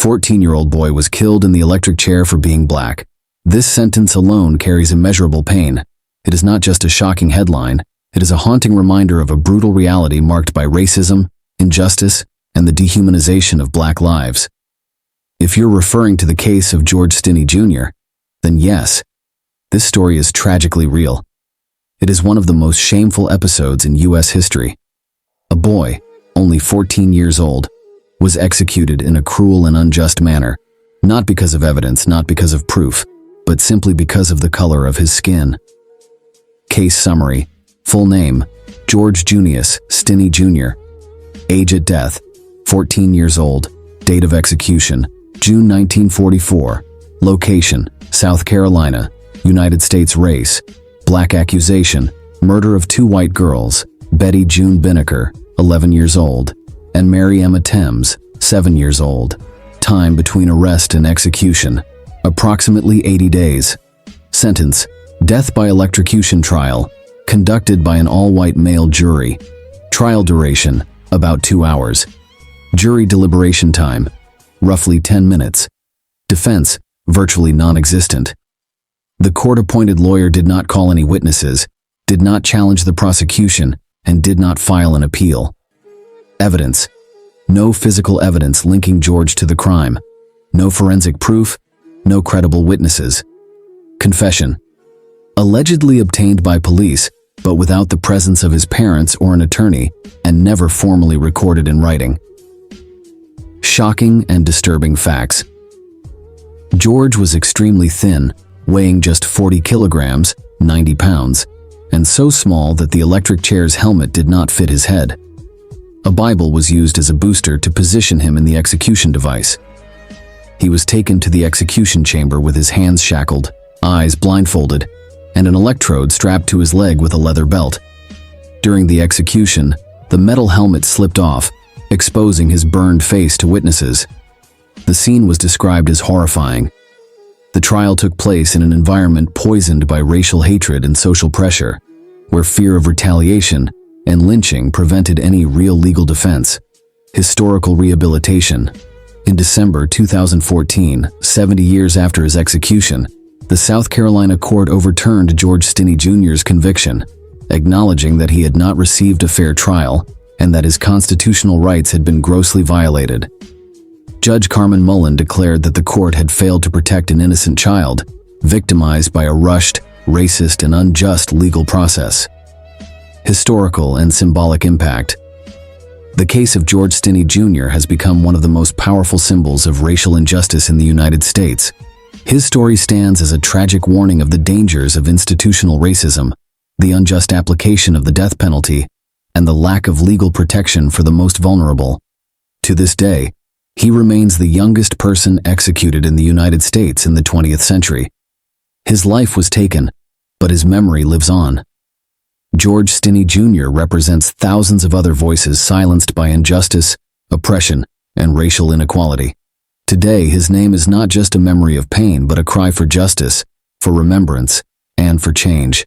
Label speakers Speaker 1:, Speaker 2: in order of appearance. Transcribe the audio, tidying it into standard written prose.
Speaker 1: 14-year-old boy was killed in the electric chair for being black. This sentence alone carries immeasurable pain. It is not just a shocking headline, it is a haunting reminder of a brutal reality marked by racism, injustice, and the dehumanization of black lives. If you're referring to the case of George Stinney Jr., then yes, this story is tragically real. It is one of the most shameful episodes in U.S. history. A boy, only 14 years old, was executed in a cruel and unjust manner, not because of evidence, not because of proof, but simply because of the color of his skin. Case summary. Full name: George Junius Stinney Jr. Age at death: 14 years old. Date of execution: June 1944. Location: South Carolina, United States. Race: black. Accusation: murder of 2 white girls, Betty June Binnicker, 11 years old, and Mary Emma Thames, 7 years old. Time between arrest and execution: approximately 80 days. Sentence: death by electrocution. Trial conducted by an all-white male jury. Trial duration: about 2 hours. Jury deliberation time: roughly 10 minutes. Defense: virtually non-existent. The court-appointed lawyer did not call any witnesses, did not challenge the prosecution, and did not file an appeal. Evidence: no physical evidence linking George to the crime. No forensic proof. No credible witnesses. Confession: allegedly obtained by police, but without the presence of his parents or an attorney, and never formally recorded in writing. Shocking and disturbing facts. George was extremely thin, weighing just 40 kilograms, 90 pounds, and so small that the electric chair's helmet did not fit his head. A Bible was used as a booster to position him in the execution device. He was taken to the execution chamber with his hands shackled, eyes blindfolded, and an electrode strapped to his leg with a leather belt. During the execution, the metal helmet slipped off, exposing his burned face to witnesses. The scene was described as horrifying. The trial took place in an environment poisoned by racial hatred and social pressure, where fear of retaliation and lynching prevented any real legal defense. Historical rehabilitation. In December 2014, 70 years after his execution, the South Carolina court overturned George Stinney Jr.'s conviction, acknowledging that he had not received a fair trial and that his constitutional rights had been grossly violated. Judge Carmen Mullen declared that the court had failed to protect an innocent child, victimized by a rushed, racist, and unjust legal process. Historical and symbolic impact. The case of George Stinney Jr. has become one of the most powerful symbols of racial injustice in the United States. His story stands as a tragic warning of the dangers of institutional racism, the unjust application of the death penalty, and the lack of legal protection for the most vulnerable. To this day, he remains the youngest person executed in the United States in the 20th century. His life was taken, but his memory lives on. George Stinney Jr. represents thousands of other voices silenced by injustice, oppression, and racial inequality. Today, his name is not just a memory of pain, but a cry for justice, for remembrance, and for change.